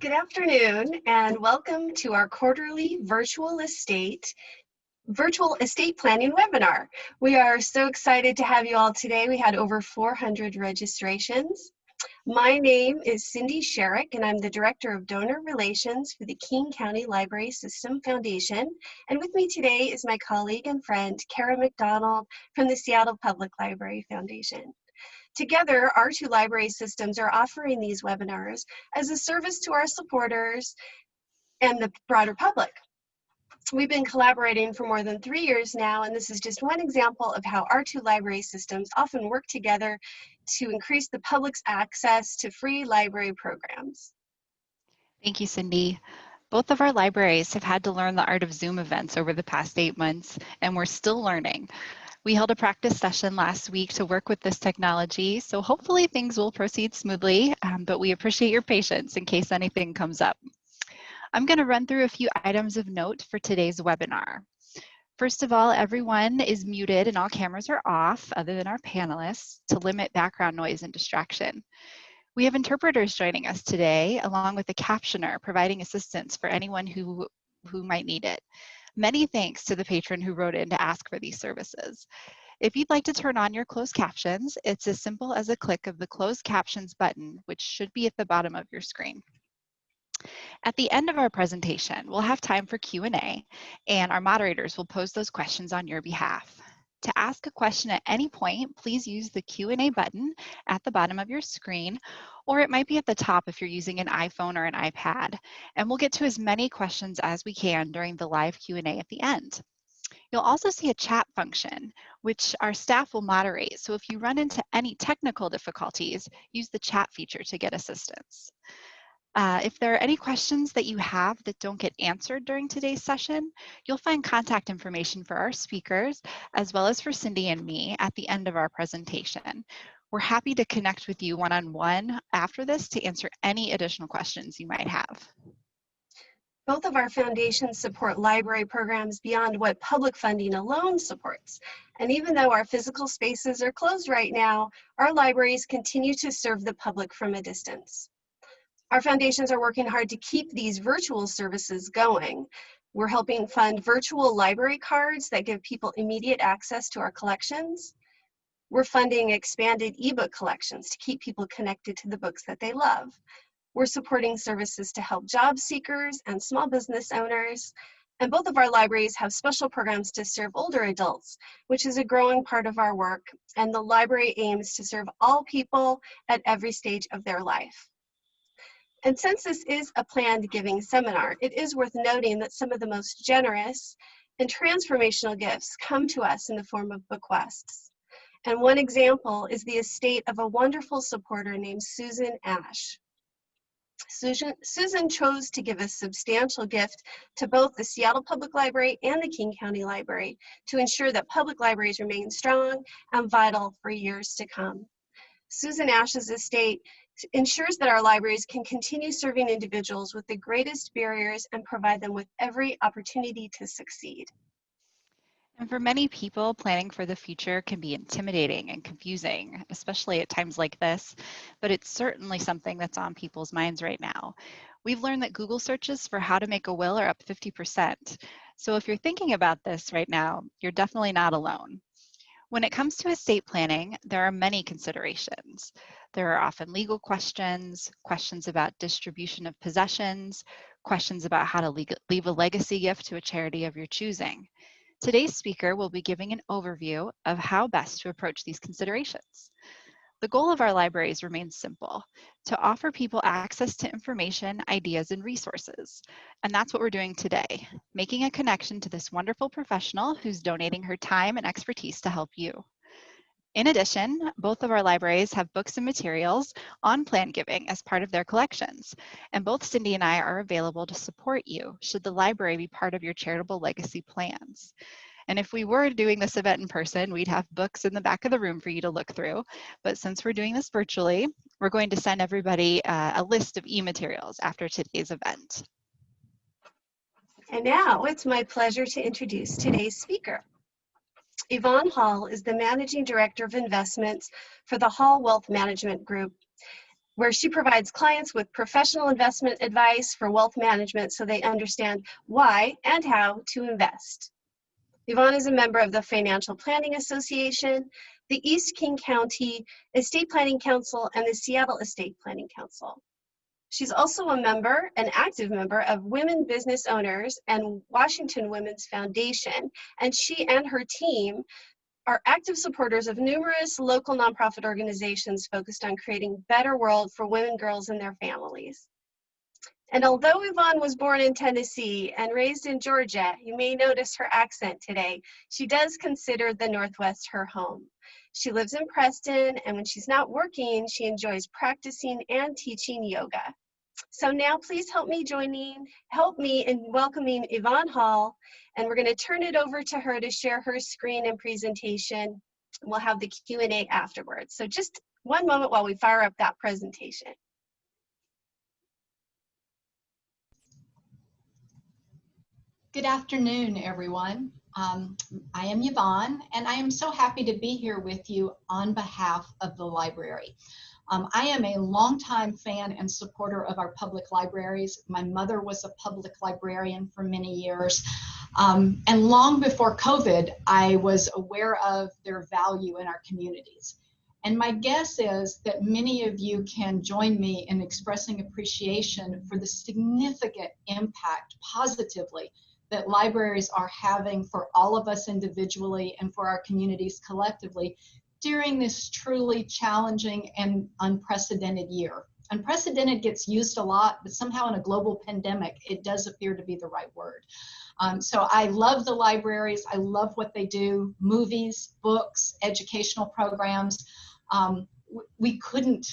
Good afternoon and welcome to our quarterly virtual estate planning webinar. We are so excited to have you all today. We had over 400 registrations. My name is Cindy Sherrick and I'm the Director of Donor Relations for the King County Library System Foundation. And with me today is my colleague and friend, Kara McDonald from the Seattle Public Library Foundation. Together, our two library systems are offering these webinars as a service to our supporters and the broader public. We've been collaborating for more than 3 years now, and this is just one example of how our two library systems often work together to increase the public's access to free library programs. Thank you, Cindy. Both of our libraries have had to learn the art of Zoom events over the past 8 months, and we're still learning. We held a practice session last week to work with this technology, so hopefully things will proceed smoothly, but we appreciate your patience in case anything comes up. I'm going to run through a few items of note for today's webinar. First of all, everyone is muted and all cameras are off, other than our panelists, to limit background noise and distraction. We have interpreters joining us today, along with a captioner providing assistance for anyone who might need it. Many thanks to the patron who wrote in to ask for these services. If you'd like to turn on your closed captions, it's as simple as a click of the closed captions button, which should be at the bottom of your screen. At the end of our presentation, we'll have time for Q&A, and our moderators will pose those questions on your behalf. To ask a question at any point, please use the Q&A button at the bottom of your screen, or it might be at the top if you're using an iPhone or an iPad, and we'll get to as many questions as we can during the live Q&A at the end. You'll also see a chat function, which our staff will moderate, so if you run into any technical difficulties, use the chat feature to get assistance. If there are any questions that you have that don't get answered during today's session, you'll find contact information for our speakers, as well as for Cindy and me at the end of our presentation. We're happy to connect with you one-on-one after this to answer any additional questions you might have. Both of our foundations support library programs beyond what public funding alone supports. And even though our physical spaces are closed right now, our libraries continue to serve the public from a distance. Our foundations are working hard to keep these virtual services going. We're helping fund virtual library cards that give people immediate access to our collections. We're funding expanded ebook collections to keep people connected to the books that they love. We're supporting services to help job seekers and small business owners. And both of our libraries have special programs to serve older adults, which is a growing part of our work. And the library aims to serve all people at every stage of their life. And since this is a planned giving seminar, it is worth noting that some of the most generous and transformational gifts come to us in the form of bequests. And one example is the estate of a wonderful supporter named Susan Ash. Susan chose to give a substantial gift to both the Seattle Public Library and the King County Library to ensure that public libraries remain strong and vital for years to come. Susan Ash's estate ensures that our libraries can continue serving individuals with the greatest barriers and provide them with every opportunity to succeed. And for many people, planning for the future can be intimidating and confusing, especially at times like this, but it's certainly something that's on people's minds right now. We've learned that Google searches for how to make a will are up 50%. So if you're thinking about this right now, you're definitely not alone. When it comes to estate planning, there are many considerations. There are often legal questions, questions about distribution of possessions, questions about how to leave a legacy gift to a charity of your choosing. Today's speaker will be giving an overview of how best to approach these considerations. The goal of our libraries remains simple: to offer people access to information, ideas, and resources. And that's what we're doing today, making a connection to this wonderful professional who's donating her time and expertise to help you. In addition, both of our libraries have books and materials on plan giving as part of their collections, and both Cindy and I are available to support you should the library be part of your charitable legacy plans. And if we were doing this event in person, we'd have books in the back of the room for you to look through. But since we're doing this virtually, we're going to send everybody a list of e-materials after today's event. And now it's my pleasure to introduce today's speaker. Yvonne Hall is the Managing Director of Investments for the Hall Wealth Management Group. where she provides clients with professional investment advice for wealth management so they understand why and how to invest. Yvonne is a member of the Financial Planning Association, the East King County Estate Planning Council, and the Seattle Estate Planning Council. She's also a member, an active member of Women Business Owners and Washington Women's Foundation, and she and her team are active supporters of numerous local nonprofit organizations focused on creating a better world for women, girls, and their families. And although Yvonne was born in Tennessee and raised in Georgia, you may notice her accent today. She does consider the Northwest her home. She lives in Preston, and when she's not working, she enjoys practicing and teaching yoga. So now please help me in welcoming Yvonne Hall, and we're going to turn it over to her to share her screen and presentation. We'll have the Q&A afterwards. So just one moment while we fire up that presentation. Good afternoon, everyone. I am Yvonne, and I am so happy to be here with you on behalf of the library. I am a longtime fan and supporter of our public libraries. My mother was a public librarian for many years, and long before COVID, I was aware of their value in our communities. And my guess is that many of you can join me in expressing appreciation for the significant impact positively that libraries are having for all of us individually and for our communities collectively during this truly challenging and unprecedented year. Unprecedented gets used a lot, but somehow in a global pandemic, it does appear to be the right word. So I love the libraries. I love what they do, movies, books, educational programs. We couldn't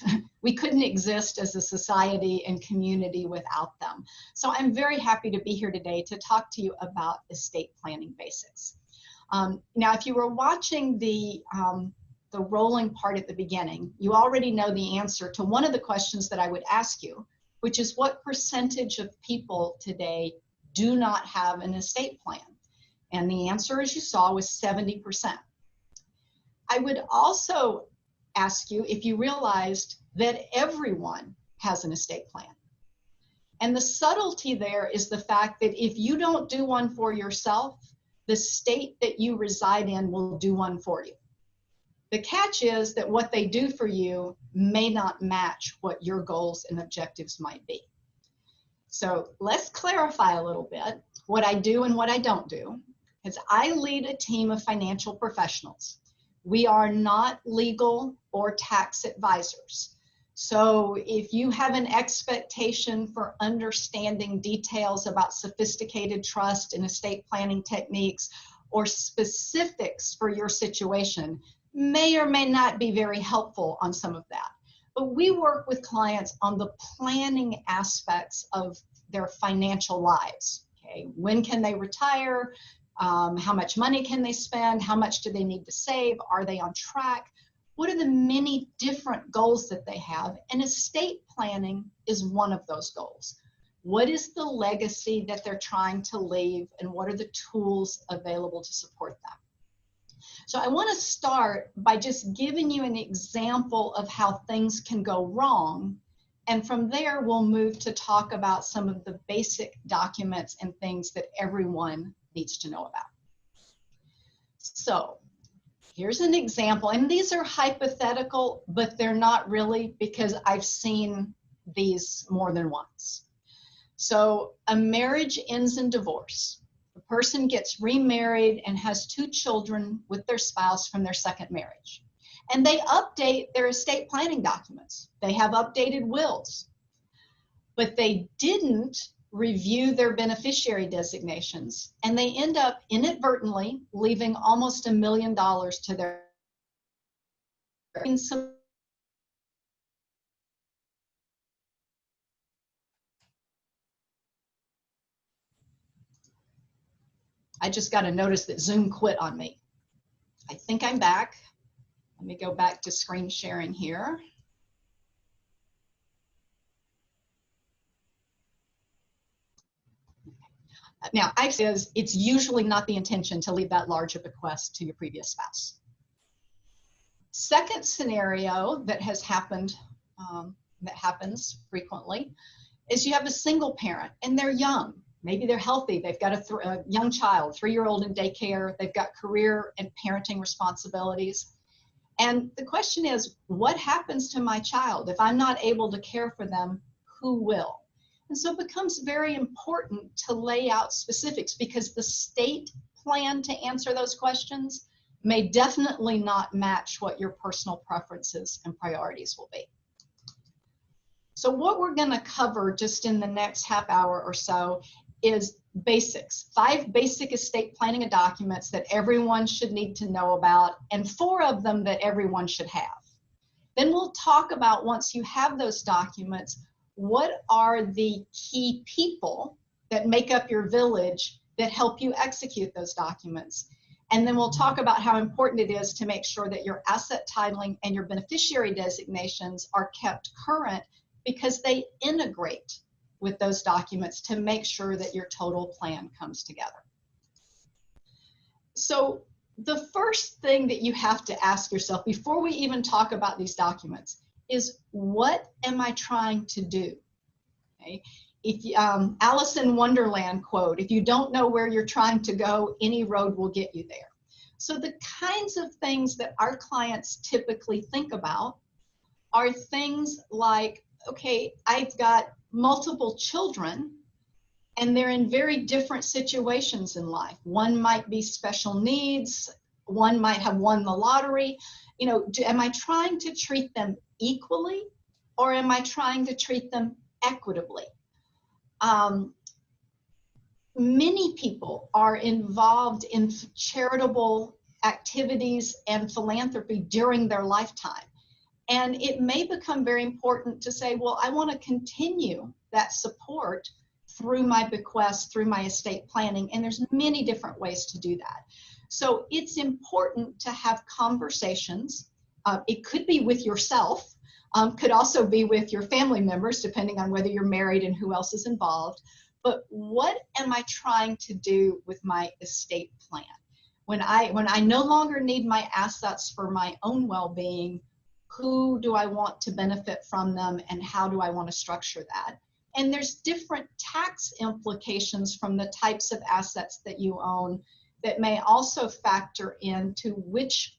exist as a society and community without them. So I'm very happy to be here today to talk to you about estate planning basics. Now, if you were watching the rolling part at the beginning, you already know the answer to one of the questions that I would ask you, which is what percentage of people today do not have an estate plan? And the answer, as you saw, was 70%. I would also ask you if you realized that everyone has an estate plan. And the subtlety there is the fact that if you don't do one for yourself, the state that you reside in will do one for you. The catch is that what they do for you may not match what your goals and objectives might be. So let's clarify a little bit what I do and what I don't do, because I lead a team of financial professionals. We are not legal or tax advisors. So if you have an expectation for understanding details about sophisticated trust and estate planning techniques or specifics for your situation, may or may not be very helpful on some of that. But we work with clients on the planning aspects of their financial lives. Okay, when can they retire? How much money can they spend? How much do they need to save? Are they on track? What are the many different goals that they have? And estate planning is one of those goals. What is the legacy that they're trying to leave, and what are the tools available to support them? So I want to start by just giving you an example of how things can go wrong. And from there, we'll move to talk about some of the basic documents and things that everyone needs to know about. So here's an example, and these are hypothetical, but they're not really, because I've seen these more than once. So a marriage ends in divorce. The person gets remarried and has 2 children with their spouse from their second marriage. And they update their estate planning documents. They have updated wills, but they didn't review their beneficiary designations, and they end up inadvertently leaving almost $1 million to their I just got a notice that Zoom quit on me. I think I'm back. Let me go back to screen sharing here. Now, I says it's usually not the intention to leave that large a bequest to your previous spouse. Second scenario that has happened that happens frequently is you have a single parent and they're young. Maybe they're healthy. They've got a young child, 3-year-old in daycare. They've got career and parenting responsibilities. And the question is, what happens to my child? If I'm not able to care for them, who will? And so it becomes very important to lay out specifics, because the state plan to answer those questions may definitely not match what your personal preferences and priorities will be. So what we're going to cover just in the next half hour or so is basics, 5 basic estate planning documents that everyone should need to know about, and 4 of them that everyone should have. Then we'll talk about, once you have those documents, what are the key people that make up your village that help you execute those documents. And then we'll talk about how important it is to make sure that your asset titling and your beneficiary designations are kept current, because they integrate with those documents to make sure that your total plan comes together. So the first thing that you have to ask yourself before we even talk about these documents is, what am I trying to do? Okay? If Alice in Wonderland quote, if you don't know where you're trying to go, any road will get you there. So the kinds of things that our clients typically think about are things like, okay, I've got multiple children and they're in very different situations in life. One might be special needs, one might have won the lottery. You know, am I trying to treat them equally, or am I trying to treat them equitably? Many people are involved in charitable activities and philanthropy during their lifetime. And it may become very important to say, well, I want to continue that support through my bequest, through my estate planning, and there's many different ways to do that. So it's important to have conversations. It could be with yourself, could also be with your family members, depending on whether you're married and who else is involved. But what am I trying to do with my estate plan? When I no longer need my assets for my own well-being, who do I want to benefit from them, and how do I want to structure that? And there's different tax implications from the types of assets that you own that may also factor into which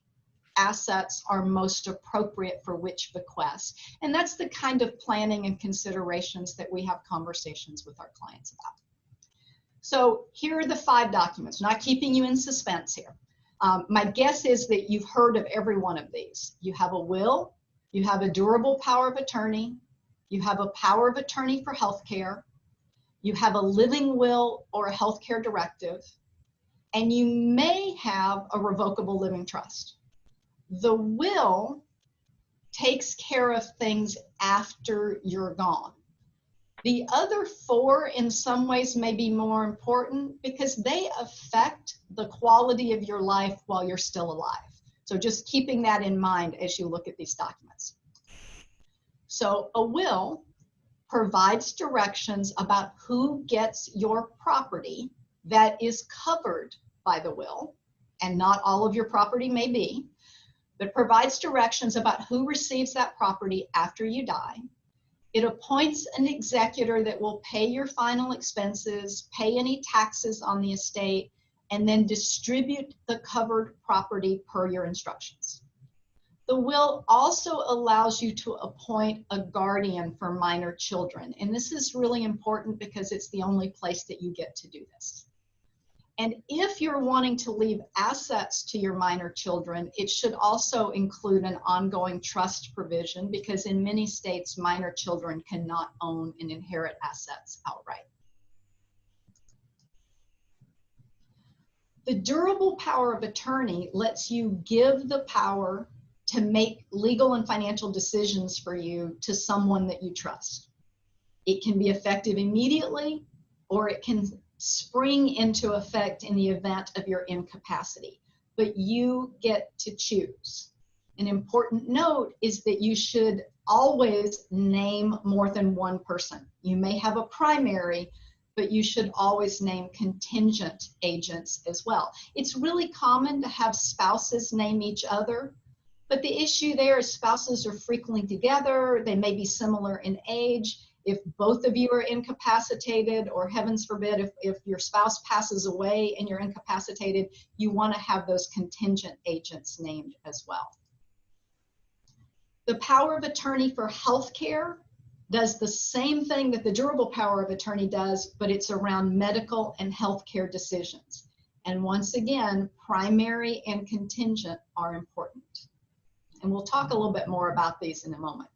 assets are most appropriate for which bequest. And that's the kind of planning and considerations that we have conversations with our clients about. So here are the 5 documents, not keeping you in suspense here. My guess is that you've heard of every one of these. You have a will, you have a durable power of attorney, you have a power of attorney for healthcare, you have a living will or a healthcare directive, and you may have a revocable living trust. The will takes care of things after you're gone. The other 4 in some ways may be more important because they affect the quality of your life while you're still alive. So just keeping that in mind as you look at these documents. So a will provides directions about who gets your property that is covered by the will, and not all of your property may be, but provides directions about who receives that property after you die. It appoints an executor that will pay your final expenses, pay any taxes on the estate, and then distribute the covered property per your instructions. The will also allows you to appoint a guardian for minor children. And this is really important because it's the only place that you get to do this. And if you're wanting to leave assets to your minor children, it should also include an ongoing trust provision, because in many states, minor children cannot own and inherit assets outright. The durable power of attorney lets you give the power to make legal and financial decisions for you to someone that you trust. It can be effective immediately, or it can spring into effect in the event of your incapacity, but you get to choose. An important note is that you should always name more than one person. You may have a primary, but you should always name contingent agents as well. It's really common to have spouses name each other, But the issue there is spouses are frequently together. They may be similar in age. If both of you are incapacitated, or heavens forbid, if your spouse passes away and you're incapacitated, you want to have those contingent agents named as well. The power of attorney for healthcare does the same thing that the durable power of attorney does, but it's around medical and healthcare decisions. And once again, primary and contingent are important. And we'll talk a little bit more about these in a moment.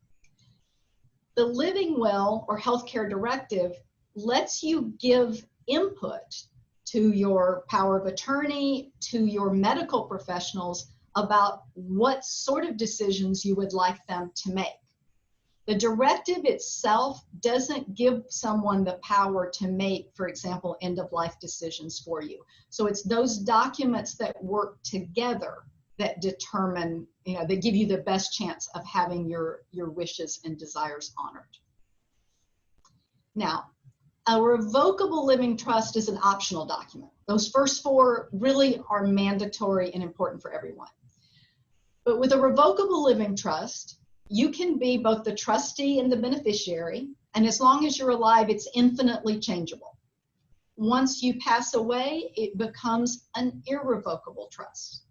The living will or healthcare directive lets you give input to your power of attorney, to your medical professionals about what sort of decisions you would like them to make. The directive itself doesn't give someone the power to make, for example, end-of-life decisions for you. So it's those documents that work together that determine, that give you the best chance of having your wishes and desires honored. Now, a revocable living trust is an optional document. Those first four really are mandatory and important for everyone. But with a revocable living trust, you can be both the trustee and the beneficiary, and as long as you're alive, it's infinitely changeable. Once you pass away, it becomes an irrevocable trust.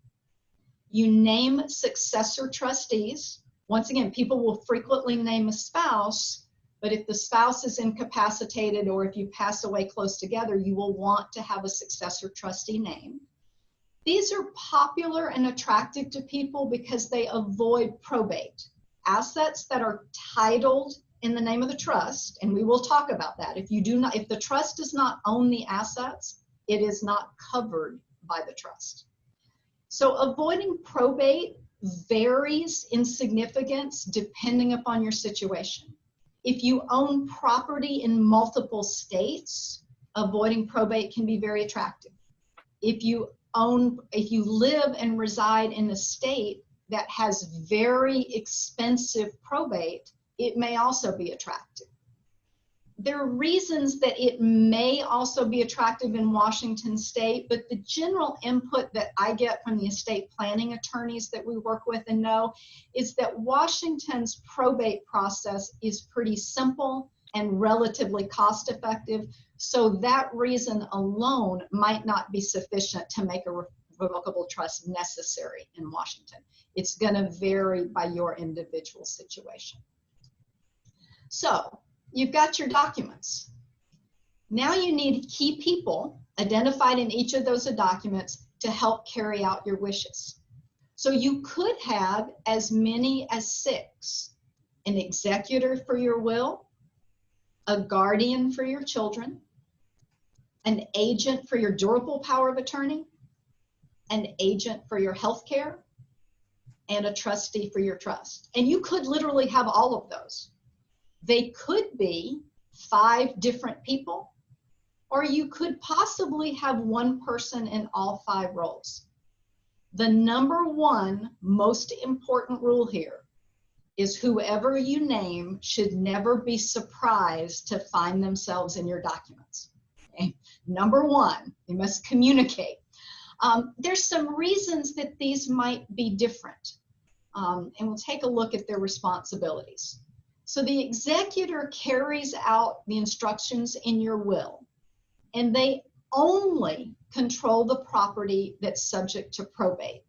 You name successor trustees. Once again, people will frequently name a spouse, but if the spouse is incapacitated or if you pass away close together, you will want to have a successor trustee named. These are popular and attractive to people because they avoid probate. Assets that are titled in the name of the trust, and we will talk about that. If the trust does not own the assets, it is not covered by the trust. So avoiding probate varies in significance depending upon your situation. If you own property in multiple states, avoiding probate can be very attractive. If you live and reside in a state that has very expensive probate, it may also be attractive. There are reasons that it may also be attractive in Washington state, but the general input that I get from the estate planning attorneys that we work with and know is that Washington's probate process is pretty simple and relatively cost effective. So that reason alone might not be sufficient to make a revocable trust necessary in Washington. It's going to vary by your individual situation. So you've got your documents. Now you need key people identified in each of those documents to help carry out your wishes. So you could have as many as 6: an executor for your will, a guardian for your children, an agent for your durable power of attorney, an agent for your health care, and a trustee for your trust. And you could literally have all of those. They could be 5 different people, or you could possibly have one person in all 5 roles. The number one most important rule here is whoever you name should never be surprised to find themselves in your documents. Okay? Number one, you must communicate. There's some reasons that these might be different, and we'll take a look at their responsibilities. So the executor carries out the instructions in your will, and they only control the property that's subject to probate.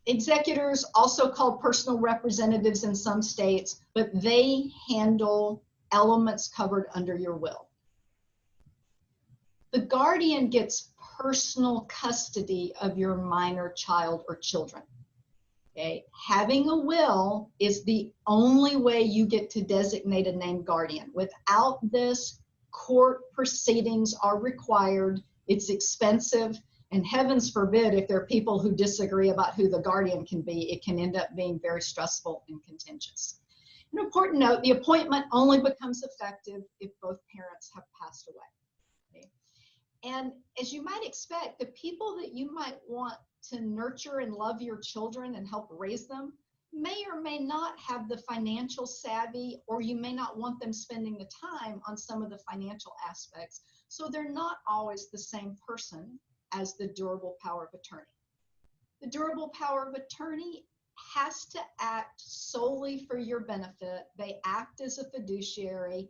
Executors, also called personal representatives in some states, but they handle elements covered under your will. The guardian gets personal custody of your minor child or children. Okay? Having a will is the only way you get to designate a named guardian. Without this, court proceedings are required. It's expensive, and heavens forbid if there are people who disagree about who the guardian can be, it can end up being very stressful and contentious. An important note, the appointment only becomes effective if both parents have passed away. Okay? And as you might expect, the people that you might want to nurture and love your children and help raise them may or may not have the financial savvy, or you may not want them spending the time on some of the financial aspects. So they're not always the same person as the durable power of attorney. The durable power of attorney has to act solely for your benefit. They act as a fiduciary.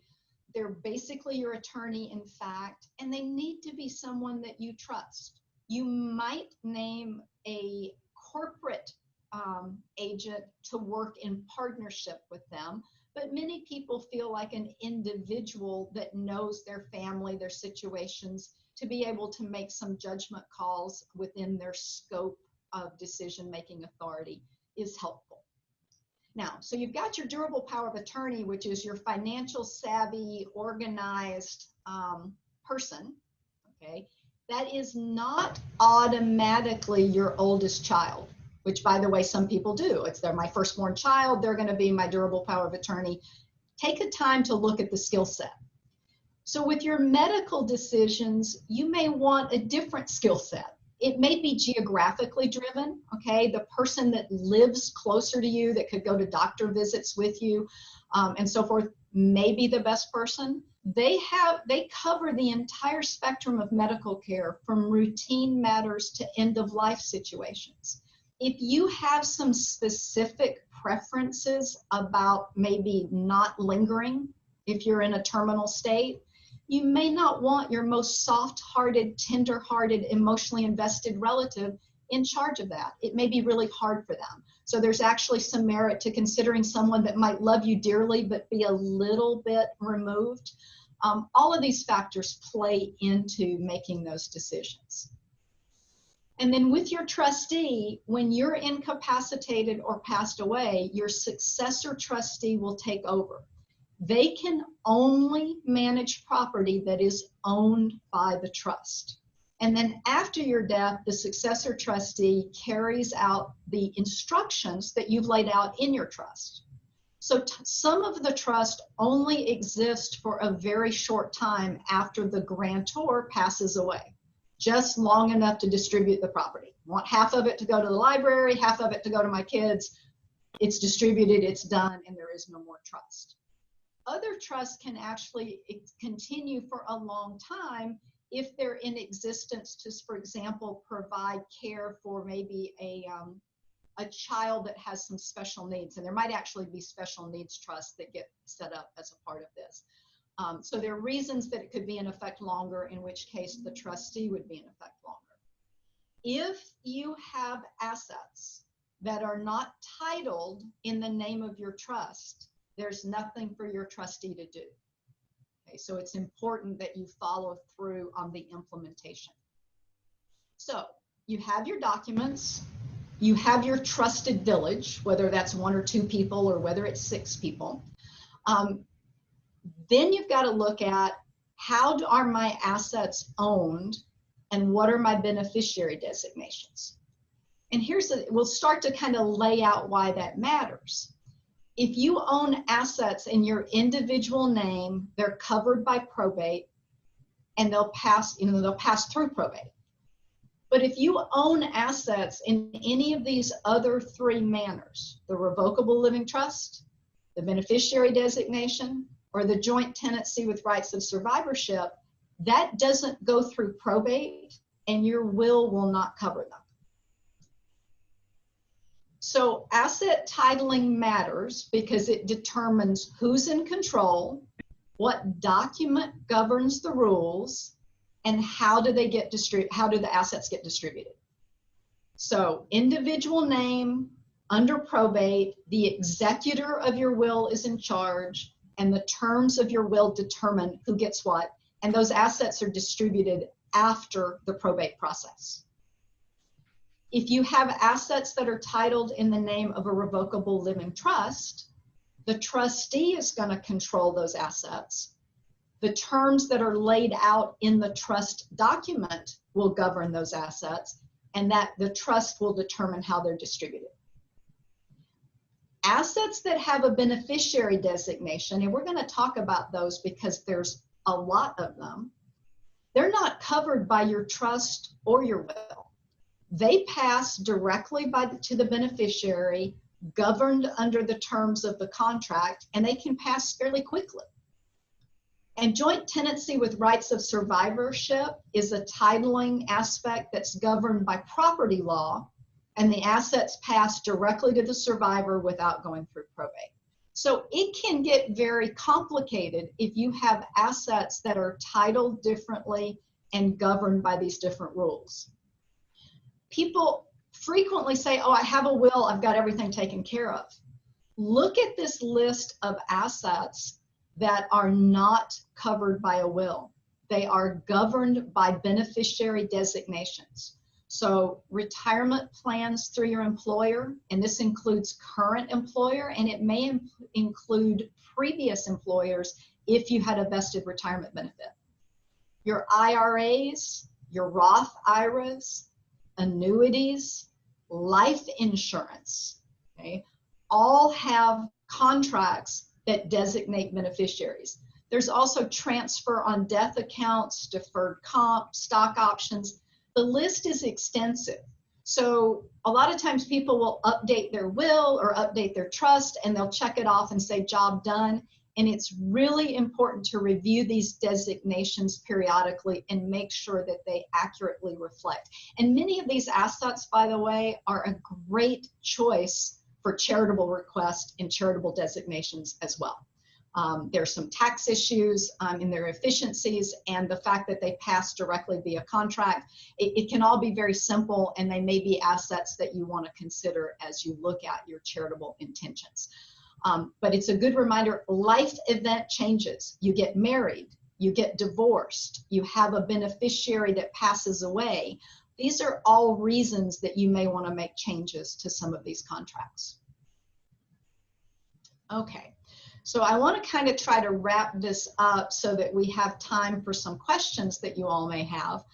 They're basically your attorney, in fact, and they need to be someone that you trust. You might name a corporate agent to work in partnership with them, but many people feel like an individual that knows their family, their situations, to be able to make some judgment calls within their scope of decision-making authority is helpful. Now, so you've got your durable power of attorney, which is your financial savvy, organized person, okay? That is not automatically your oldest child, which, by the way, some people do. It's they're my firstborn child, they're going to be my durable power of attorney. Take a time to look at the skill set. So with your medical decisions, you may want a different skill set. It may be geographically driven, okay? The person that lives closer to you, that could go to doctor visits with you, and so forth, may be the best person. They cover the entire spectrum of medical care, from routine matters to end-of-life situations. If you have some specific preferences about maybe not lingering, if you're in a terminal state, you may not want your most soft-hearted, tender-hearted, emotionally invested relative in charge of that. It may be really hard for them. So there's actually some merit to considering someone that might love you dearly but be a little bit removed. All of these factors play into making those decisions. And then with your trustee, when you're incapacitated or passed away, your successor trustee will take over. They can only manage property that is owned by the trust. And then after your death, the successor trustee carries out the instructions that you've laid out in your trust. So some of the trust only exist for a very short time after the grantor passes away, just long enough to distribute the property. I want half of it to go to the library, half of it to go to my kids. It's distributed, it's done, and there is no more trust. Other trusts can actually continue for a long time if they're in existence to, for example, provide care for maybe a child that has some special needs. And there might actually be special needs trusts that get set up as a part of this. So there are reasons that it could be in effect longer, in which case the trustee would be in effect longer. If you have assets that are not titled in the name of your trust, there's nothing for your trustee to do. Okay, so it's important that you follow through on the implementation. So you have your documents, you have your trusted village, whether that's 1 or 2 people or whether it's 6 people. Then you've got to look at how are my assets owned and what are my beneficiary designations. And we'll start to kind of lay out why that matters. If you own assets in your individual name, they're covered by probate and they'll pass through probate. But if you own assets in any of these other 3 manners, the revocable living trust, the beneficiary designation, or the joint tenancy with rights of survivorship, that doesn't go through probate and your will not cover them. So asset titling matters because it determines who's in control, what document governs the rules, and how do the assets get distributed. So individual name, under probate, the executor of your will is in charge, and the terms of your will determine who gets what, and those assets are distributed after the probate process. If you have assets that are titled in the name of a revocable living trust, the trustee is going to control those assets. The terms that are laid out in the trust document will govern those assets, and that the trust will determine how they're distributed. Assets that have a beneficiary designation, and we're going to talk about those because there's a lot of them, they're not covered by your trust or your will. They pass directly to the beneficiary, governed under the terms of the contract, and they can pass fairly quickly. And joint tenancy with rights of survivorship is a titling aspect that's governed by property law and the assets pass directly to the survivor without going through probate. So it can get very complicated if you have assets that are titled differently and governed by these different rules. People frequently say, oh, I have a will, I've got everything taken care of. Look at this list of assets that are not covered by a will. They are governed by beneficiary designations. So retirement plans through your employer, and this includes current employer, and it may include previous employers if you had a vested retirement benefit. Your IRAs, your Roth IRAs, annuities, life insurance, okay, all have contracts that designate beneficiaries. There's also transfer on death accounts, deferred comp, stock options. The list is extensive. So a lot of times people will update their will or update their trust, and they'll check it off and say job done. And it's really important to review these designations periodically and make sure that they accurately reflect. And many of these assets, by the way, are a great choice for charitable requests and charitable designations as well. There's some tax issues in their efficiencies, and the fact that they pass directly via contract. It can all be very simple, and they may be assets that you want to consider as you look at your charitable intentions. But it's a good reminder, life event changes. You get married, you get divorced, you have a beneficiary that passes away. These are all reasons that you may want to make changes to some of these contracts. Okay. So I want to kind of try to wrap this up so that we have time for some questions that you all may have.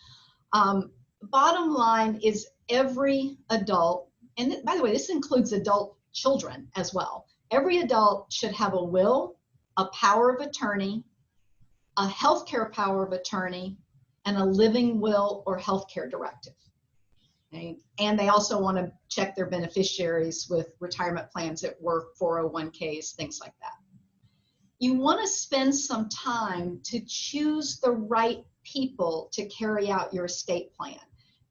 Bottom line is every adult, and by the way, this includes adult children as well. Every adult should have a will, a power of attorney, a healthcare power of attorney, and a living will or healthcare directive. Okay? And they also want to check their beneficiaries with retirement plans at work, 401ks, things like that. You want to spend some time to choose the right people to carry out your estate plan.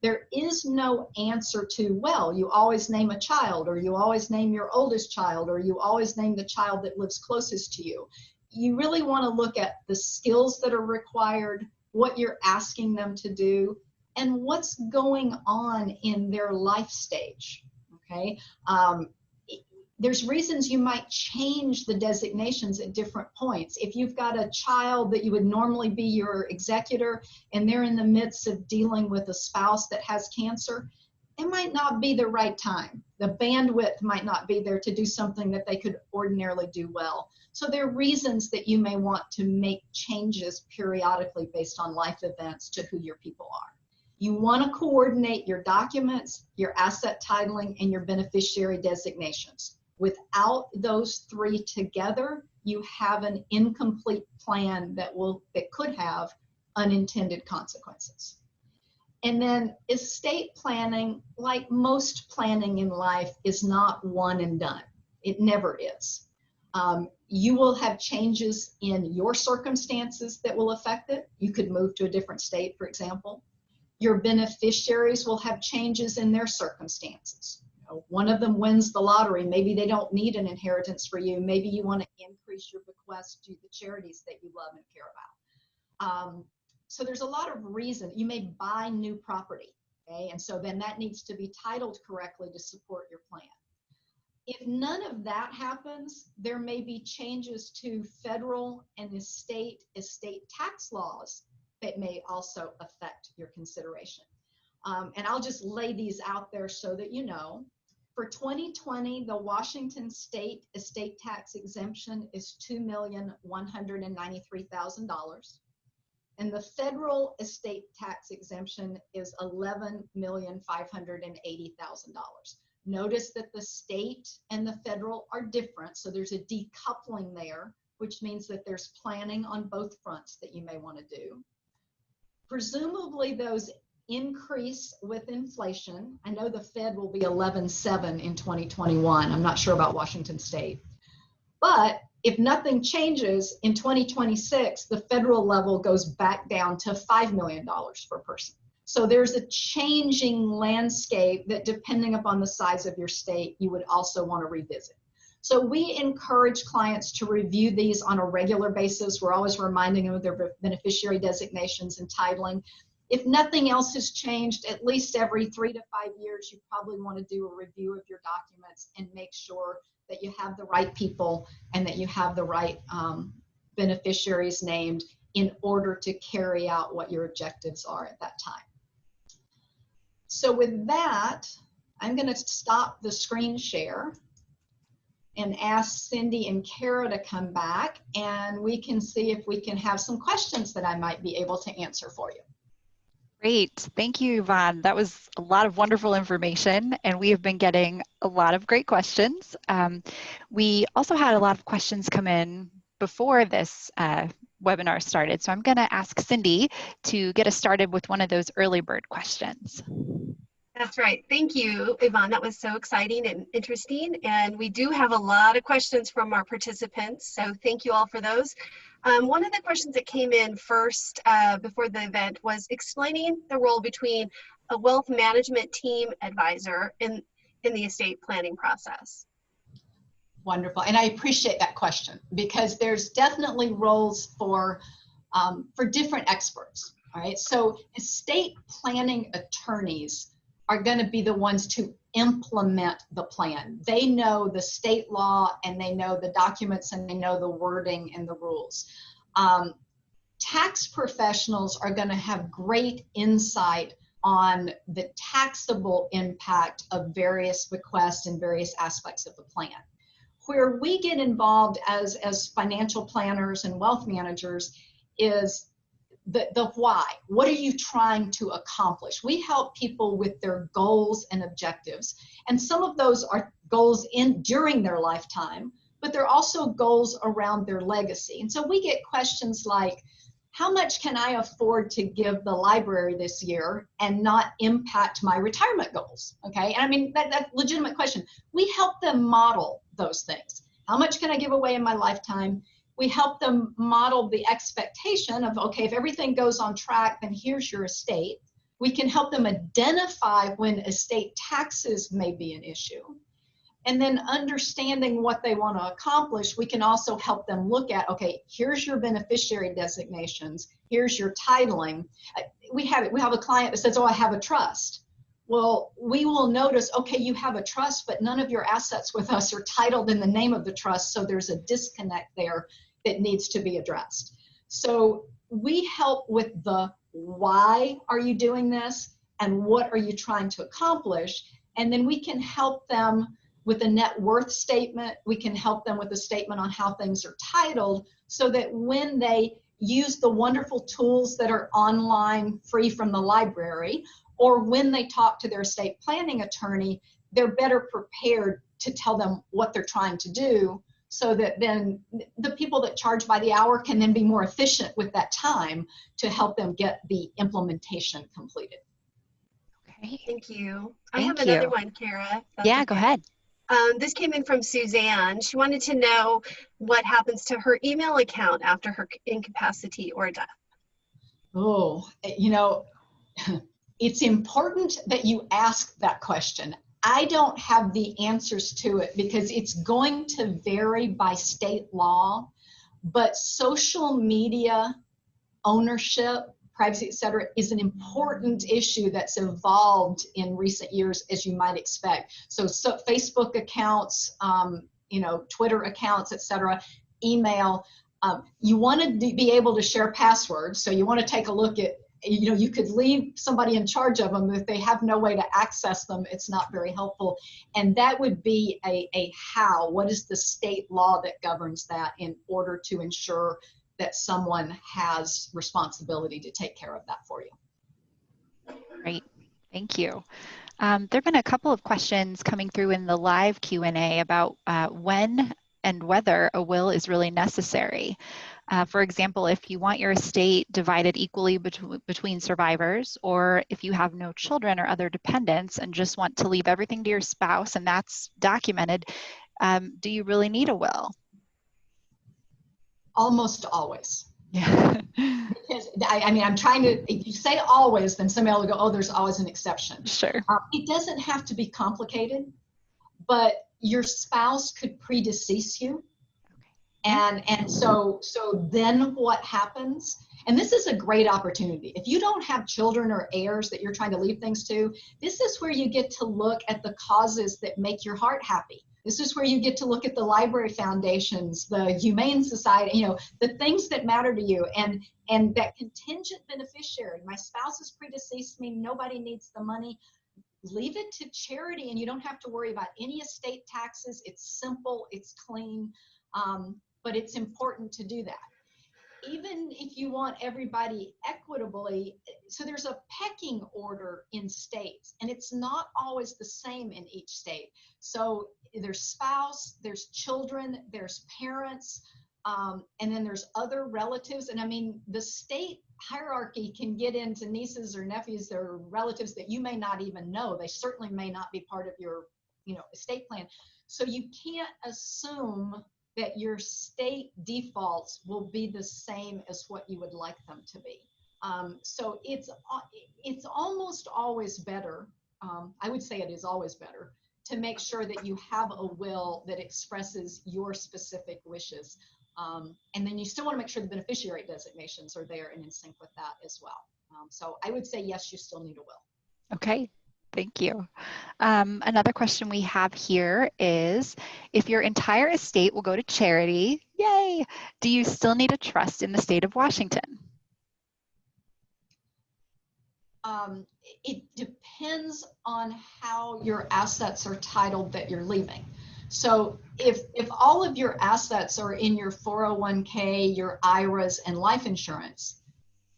There is no answer to, well, you always name a child, or you always name your oldest child, or you always name the child that lives closest to you. You really want to look at the skills that are required, what you're asking them to do, and what's going on in their life stage, okay? There's reasons you might change the designations at different points. If you've got a child that you would normally be your executor and they're in the midst of dealing with a spouse that has cancer, it might not be the right time. The bandwidth might not be there to do something that they could ordinarily do well. So there are reasons that you may want to make changes periodically based on life events to who your people are. You want to coordinate your documents, your asset titling, and your beneficiary designations. Without those three together, you have an incomplete plan that could have unintended consequences. And then estate planning, like most planning in life, is not one and done. It never is. You will have changes in your circumstances that will affect it. You could move to a different state, for example. Your beneficiaries will have changes in their circumstances. One of them wins the lottery. Maybe they don't need an inheritance for you. Maybe you want to increase your bequest to the charities that you love and care about. So there's a lot of reason. You may buy new property, okay? And so then that needs to be titled correctly to support your plan. If none of that happens, there may be changes to federal and estate tax laws that may also affect your consideration. And I'll just lay these out there so that you know. For 2020, the Washington State estate tax exemption is $2,193,000. And the federal estate tax exemption is $11,580,000. Notice that the state and the federal are different, so there's a decoupling there, which means that there's planning on both fronts that you may want to do. Presumably those increase with inflation. I know the Fed will be 11.7 in 2021. I'm not sure about Washington State. But if nothing changes in 2026, the federal level goes back down to $5 million per person. So there's a changing landscape that, depending upon the size of your estate, you would also want to revisit. So we encourage clients to review these on a regular basis. We're always reminding them of their beneficiary designations and titling. If nothing else has changed, at least every 3 to 5 years, you probably want to do a review of your documents and make sure that you have the right people and that you have the right beneficiaries named in order to carry out what your objectives are at that time. So with that, I'm going to stop the screen share and ask Cindy and Kara to come back, and we can see if we can have some questions that I might be able to answer for you. Great. Thank you, Yvonne. That was a lot of wonderful information, and we have been getting a lot of great questions. We also had a lot of questions come in before this webinar started, so I'm going to ask Cindy to get us started with one of those early bird questions. That's right. Thank you, Yvonne. That was so exciting and interesting. And we do have a lot of questions from our participants. So thank you all for those. One of the questions that came in first before the event was explaining the role between a wealth management team advisor in the estate planning process. Wonderful. And I appreciate that question, because there's definitely roles for different experts. All right. So estate planning attorneys are going to be the ones to implement the plan. They know the state law, and they know the documents, and they know the wording and the rules. Tax professionals are going to have great insight on the taxable impact of various bequests and various aspects of the plan. Where we get involved as financial planners and wealth managers is the why. What are you trying to accomplish? We help people with their goals and objectives. And some of those are goals during their lifetime, but they're also goals around their legacy. And so we get questions like, how much can I afford to give the library this year and not impact my retirement goals? Okay, and I mean, that's a legitimate question. We help them model those things. How much can I give away in my lifetime? We help them model the expectation of, okay, if everything goes on track, then here's your estate. We can help them identify when estate taxes may be an issue. And then understanding what they want to accomplish, we can also help them look at, okay, here's your beneficiary designations, here's your titling. We have a client that says, oh, I have a trust. Well, we will notice, okay, you have a trust, but none of your assets with us are titled in the name of the trust, so there's a disconnect there that needs to be addressed. So we help with the why are you doing this and what are you trying to accomplish, and then we can help them with a net worth statement. We can help them with a statement on how things are titled, so that when they use the wonderful tools that are online free from the library, or when they talk to their estate planning attorney, they're better prepared to tell them what they're trying to do, so that then the people that charge by the hour can then be more efficient with that time to help them get the implementation completed. Okay. Thank you. Thank I have another you. one, Kara. Yeah, go ahead. This came in from Suzanne. She wanted to know what happens to her email account after her incapacity or death. Oh, you know, it's important that you ask that question. I don't have the answers to it because it's going to vary by state law, but social media ownership, privacy, et cetera, is an important issue that's evolved in recent years, as you might expect. So Facebook accounts, you know, Twitter accounts, et cetera, email. You want to be able to share passwords. So you want to take a look at, you know, you could leave somebody in charge of them. If they have no way to access them, it's not very helpful. And that would be what is the state law that governs that in order to ensure that someone has responsibility to take care of that for you. Great, thank you. There have been a couple of questions coming through in the live Q&A about when and whether a will is really necessary. For example, if you want your estate divided equally between survivors, or if you have no children or other dependents and just want to leave everything to your spouse and that's documented, do you really need a will? Almost always. Yeah. Because I mean, I'm trying to, if you say always, then somebody will go, oh, there's always an exception. Sure. It doesn't have to be complicated, but your spouse could predecease you. And so then what happens? And this is a great opportunity. If you don't have children or heirs that you're trying to leave things to, this is where you get to look at the causes that make your heart happy. This is where you get to look at the library foundations, the Humane Society, you know, the things that matter to you. And that contingent beneficiary, my spouse has predeceased me, nobody needs the money. Leave it to charity, and you don't have to worry about any estate taxes. It's simple, it's clean, but it's important to do that. Even if you want everybody equitably, so there's a pecking order in states, and it's not always the same in each state. So there's spouse, there's children, there's parents, and then there's other relatives. And I mean, the state hierarchy can get into nieces or nephews or relatives that you may not even know. They certainly may not be part of your, you know, estate plan. So you can't assume that your state defaults will be the same as what you would like them to be. So it's almost always better, I would say it is always better, to make sure that you have a will that expresses your specific wishes. And then you still want to make sure the beneficiary designations are there and in sync with that as well. So I would say, yes, you still need a will. Okay. Thank you. Another question we have here is, if your entire estate will go to charity, yay, do you still need a trust in the state of Washington? It depends on how your assets are titled that you're leaving. So if all of your assets are in your 401k, your IRAs, and life insurance,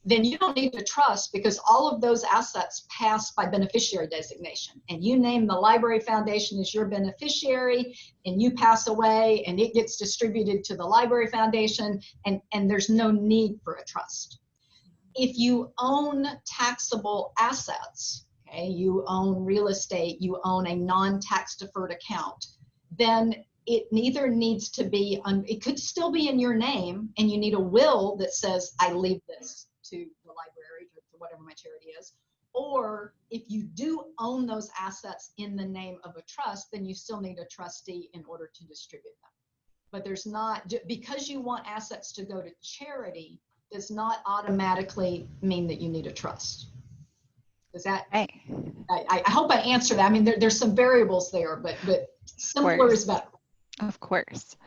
then you don't need a trust, because all of those assets pass by beneficiary designation. And you name the library foundation as your beneficiary, and you pass away, and it gets distributed to the library foundation, and there's no need for a trust. If you own taxable assets, okay, you own real estate, you own a non-tax deferred account, then it neither needs to be, it could still be in your name, and you need a will that says, I leave this to the library, to whatever my charity is. Or if you do own those assets in the name of a trust, then you still need a trustee in order to distribute them. But there's not, because you want assets to go to charity, does not automatically mean that you need a trust. Does that, Hey. I hope I answered that. I mean, there's some variables there, but simpler is better. Of course.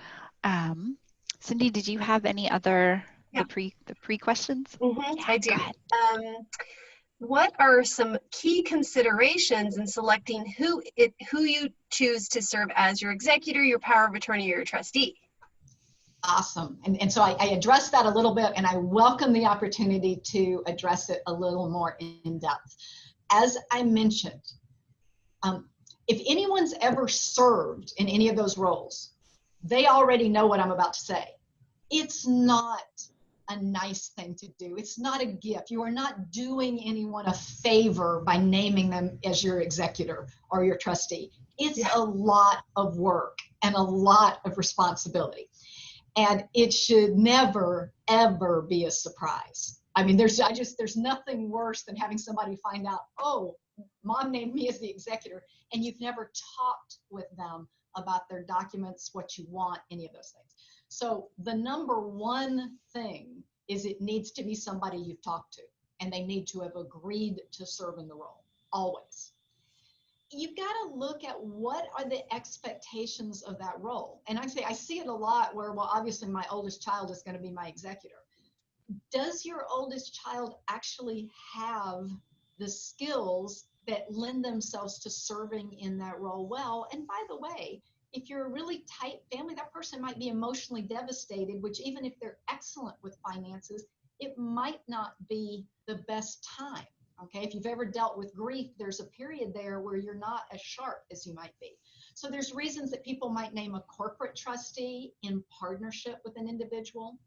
Cindy, did you have any other, the pre questions? Yeah, I do. What are some key considerations in selecting who you choose to serve as your executor, your power of attorney, or your trustee? Awesome. And so I addressed that a little bit, and I welcome the opportunity to address it a little more in depth. As I mentioned, if anyone's ever served in any of those roles, they already know what I'm about to say. It's not a nice thing to do. It's not a gift. You are not doing anyone a favor by naming them as your executor or your trustee. It's a lot of work and a lot of responsibility. And it should never, ever be a surprise. I mean, there's nothing worse than having somebody find out, oh, mom named me as the executor, and you've never talked with them about their documents, what you want, any of those things. So the number one thing is it needs to be somebody you've talked to, and they need to have agreed to serve in the role, always. You've got to look at what are the expectations of that role. And I see it a lot where, well, obviously my oldest child is going to be my executor. Does your oldest child actually have the skills that lend themselves to serving in that role well? And by the way, if you're a really tight family, that person might be emotionally devastated, which even if they're excellent with finances, it might not be the best time. Okay, if you've ever dealt with grief, there's a period there where you're not as sharp as you might be. So there's reasons that people might name a corporate trustee in partnership with an individual.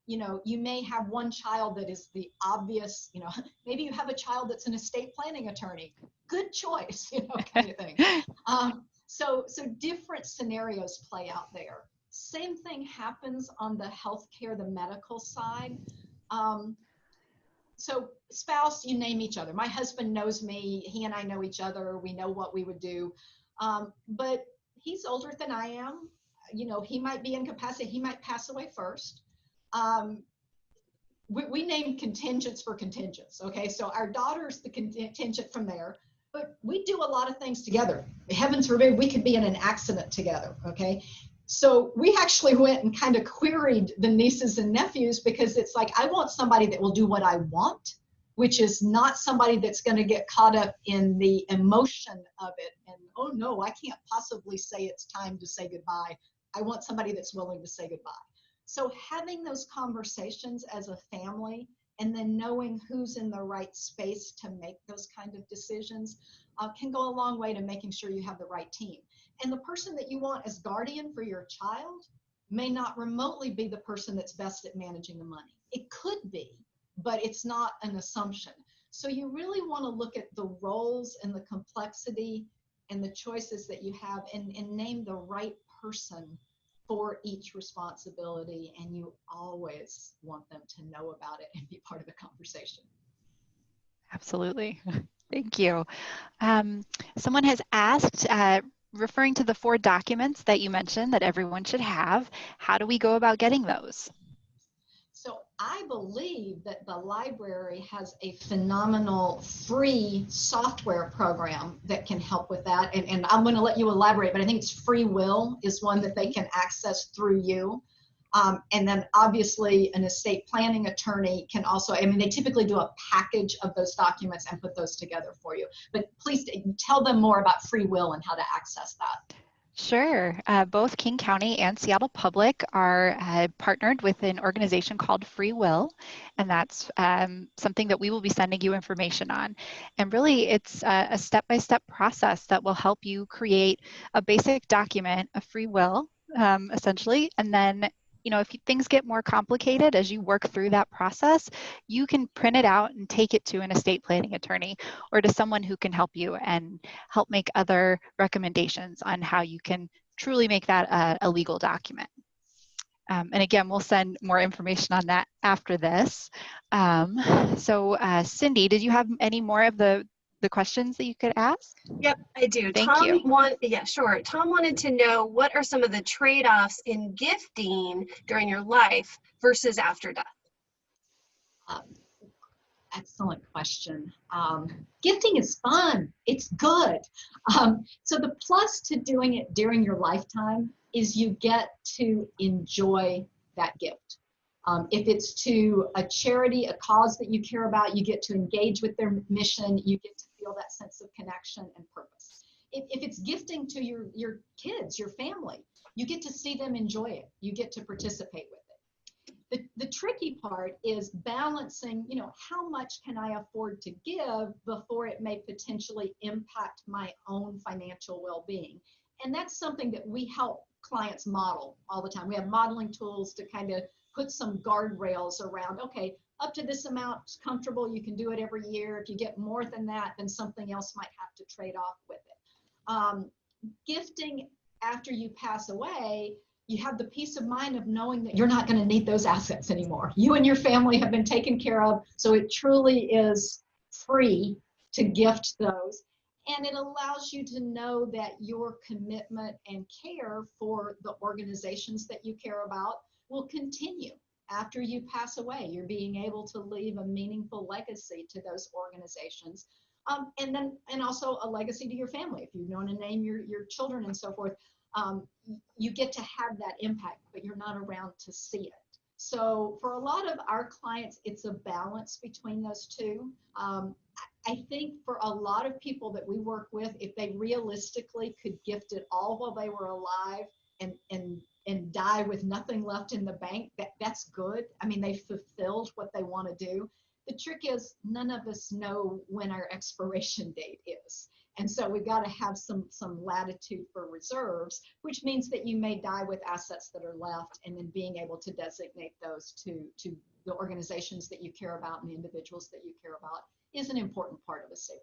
You know, you may have one child that is the obvious, you know, maybe you have a child that's an estate planning attorney. Good choice, you know, kind of thing. So different scenarios play out there. Same thing happens on the healthcare, the medical side. So spouse, you name each other. My husband knows me. He and I know each other. We know what we would do. But he's older than I am. You know, he might be incapacitated. He might pass away first. We name contingents for contingents. Okay, so our daughter's the contingent from there. But we do a lot of things together. Heavens forbid we could be in an accident together. Okay. So we actually went and kind of queried the nieces and nephews, because it's like, I want somebody that will do what I want, which is not somebody that's going to get caught up in the emotion of it. And, oh no, I can't possibly say it's time to say goodbye. I want somebody that's willing to say goodbye. So having those conversations as a family, and then knowing who's in the right space to make those kind of decisions can go a long way to making sure you have the right team. And the person that you want as guardian for your child may not remotely be the person that's best at managing the money. It could be, but it's not an assumption. So you really want to look at the roles and the complexity and the choices that you have, and name the right person for each responsibility. And you always want them to know about it and be part of the conversation. Absolutely. Thank you. Someone has asked, referring to the 4 documents that you mentioned that everyone should have, how do we go about getting those? So I believe that the library has a phenomenal free software program that can help with that. And I'm going to let you elaborate, but I think it's Free Will is one that they can access through you. And then obviously an estate planning attorney can also, I mean, they typically do a package of those documents and put those together for you. But please tell them more about Free Will and how to access that. Sure. Both King County and Seattle Public are partnered with an organization called Free Will, and that's something that we will be sending you information on. And really, it's a step-by-step process that will help you create a basic document, a free will, essentially, and then if things get more complicated as you work through that process, you can print it out and take it to an estate planning attorney or to someone who can help you and help make other recommendations on how you can truly make that a legal document. And again, we'll send more information on that after this. So Cindy, did you have any more of the questions that you could ask? Yep, I do. Thank you. Yeah, sure. Tom wanted to know, what are some of the trade-offs in gifting during your life versus after death? Excellent question. Gifting is fun. It's good. So the plus to doing it during your lifetime is you get to enjoy that gift. If it's to a charity, a cause that you care about, you get to engage with their mission. You get to feel that sense of connection and purpose. If it's gifting to your kids, your family, you get to see them enjoy it. You get to participate with it. The tricky part is balancing, how much can I afford to give before it may potentially impact my own financial well-being? And that's something that we help clients model all the time. We have modeling tools to kind of put some guardrails around, okay, up to this amount is comfortable, you can do it every year. If you get more than that, then something else might have to trade off with it. Gifting after you pass away, you have the peace of mind of knowing that you're not going to need those assets anymore. You and your family have been taken care of, so it truly is free to gift those. And it allows you to know that your commitment and care for the organizations that you care about will continue after you pass away. You're being able to leave a meaningful legacy to those organizations. And also a legacy to your family. If you want to name your children and so forth, you get to have that impact, but you're not around to see it. So for a lot of our clients, it's a balance between those two. I think for a lot of people that we work with, if they realistically could gift it all while they were alive and die with nothing left in the bank, that's good. I mean, they fulfilled what they want to do. The trick is none of us know when our expiration date is. And so we've got to have some latitude for reserves, which means that you may die with assets that are left, and then being able to designate those to the organizations that you care about and the individuals that you care about is an important part of estate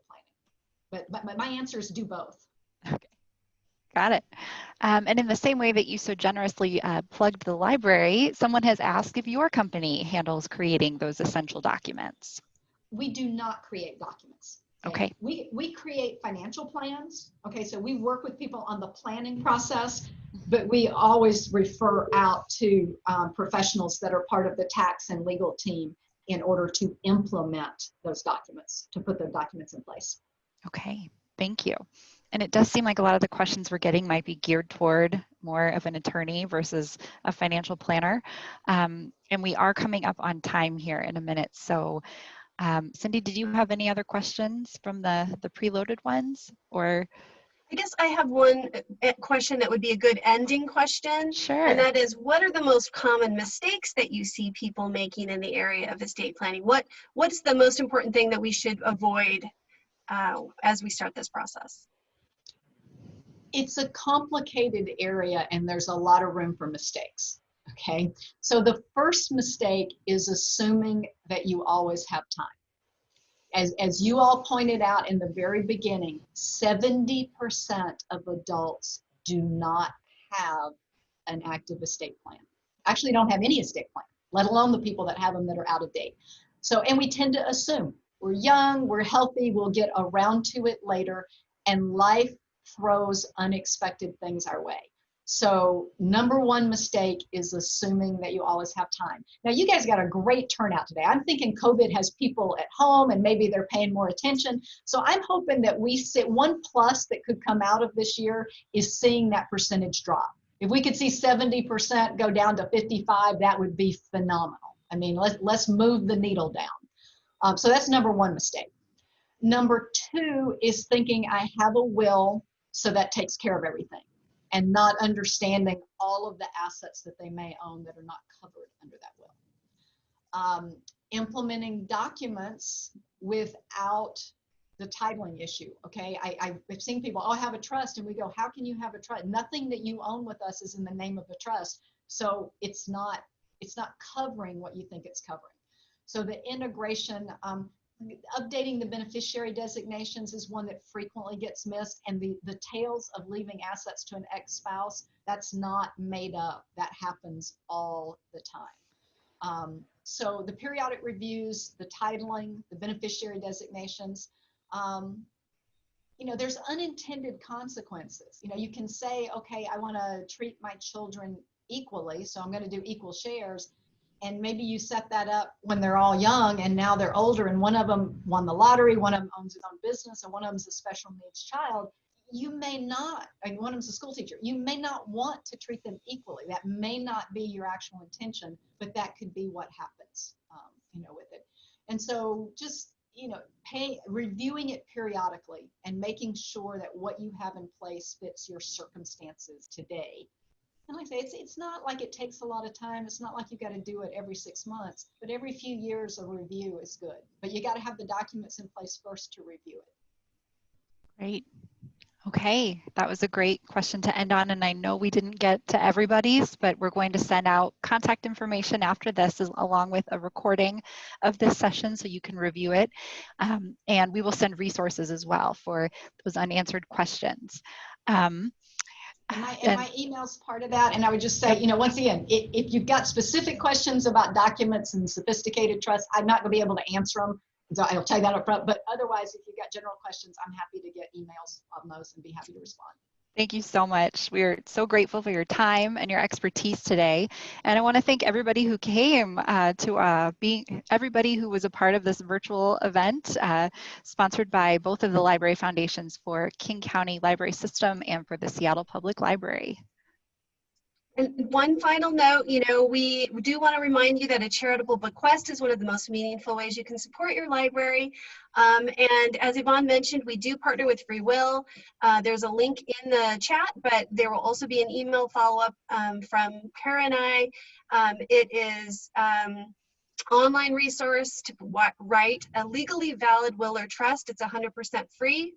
planning. But my answer is do both. Okay. Got it. And in the same way that you so generously plugged the library, someone has asked if your company handles creating those essential documents. We do not create documents. Okay. We create financial plans. Okay, so we work with people on the planning process, but we always refer out to professionals that are part of the tax and legal team in order to implement those documents, to put the documents in place. Okay, thank you. And it does seem like a lot of the questions we're getting might be geared toward more of an attorney versus a financial planner. And we are coming up on time here in a minute. So Cindy, did you have any other questions from the preloaded ones, or? I guess I have one question that would be a good ending question. Sure. And that is, what are the most common mistakes that you see people making in the area of estate planning? What's the most important thing that we should avoid as we start this process? It's a complicated area and there's a lot of room for mistakes. Okay, so the first mistake is assuming that you always have time. As you all pointed out in the very beginning, 70% of adults do not have an active estate plan. Actually don't have any estate plan, let alone the people that have them that are out of date. So, and we tend to assume we're young, we're healthy, we'll get around to it later, and life throws unexpected things our way. So number one mistake is assuming that you always have time. Now you guys got a great turnout today. I'm thinking COVID has people at home and maybe they're paying more attention. So I'm hoping that we sit, one plus that could come out of this year is seeing that percentage drop. If we could see 70% go down to 55, that would be phenomenal. I mean, let's move the needle down. So that's number one mistake. Number two is thinking I have a will, so that takes care of everything, and not understanding all of the assets that they may own that are not covered under that will. Implementing documents without the titling issue, okay? I've seen people, oh, I have a trust, and we go, how can you have a trust? Nothing that you own with us is in the name of the trust, so it's not covering what you think it's covering. So the integration, updating the beneficiary designations is one that frequently gets missed, and the tales of leaving assets to an ex-spouse, that's not made up. That happens all the time. So the periodic reviews, the titling, the beneficiary designations, you know, there's unintended consequences. You know, you can say, okay, I want to treat my children equally, so I'm going to do equal shares. And maybe you set that up when they're all young and now they're older, and one of them won the lottery, one of them owns his own business, and one of them's a special needs child. You may not, and one of them's a school teacher, you may not want to treat them equally. That may not be your actual intention, but that could be what happens, you know, with it. And so just, you know, reviewing it periodically and making sure that what you have in place fits your circumstances today. And like I say, it's not like it takes a lot of time. It's not like you got to do it every 6 months, but every few years a review is good. But you got to have the documents in place first to review it. Great. Okay, that was a great question to end on, and I know we didn't get to everybody's, but we're going to send out contact information after this along with a recording of this session so you can review it, and we will send resources as well for those unanswered questions. And my email's part of that, and I would just say, you know, once again, if you've got specific questions about documents and sophisticated trust, I'm not going to be able to answer them, so I'll tell you that up front. But otherwise, if you've got general questions, I'm happy to get emails on those and be happy to respond. Thank you so much. We're so grateful for your time and your expertise today. And I want to thank everybody who came everybody who was a part of this virtual event, sponsored by both of the library foundations for King County Library System and for the Seattle Public Library. And one final note, you know, we do want to remind you that a charitable bequest is one of the most meaningful ways you can support your library. And as Yvonne mentioned, we do partner with Free Will. There's a link in the chat, but there will also be an email follow-up from Kara and I. It is online resource to write a legally valid will or trust. It's 100% free.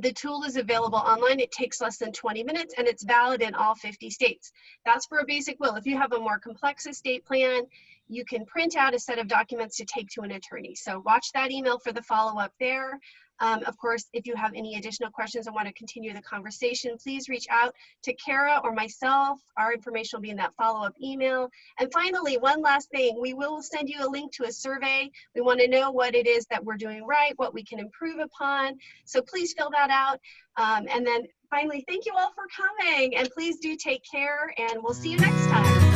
The tool is available online. It takes less than 20 minutes and it's valid in all 50 states. That's for a basic will. If you have a more complex estate plan, you can print out a set of documents to take to an attorney. So watch that email for the follow-up there. Of course, if you have any additional questions and want to continue the conversation, please reach out to Kara or myself. Our information will be in that follow-up email. And finally, one last thing, we will send you a link to a survey. We want to know what it is that we're doing right, what we can improve upon. So please fill that out. And then finally, thank you all for coming, and please do take care, and we'll see you next time.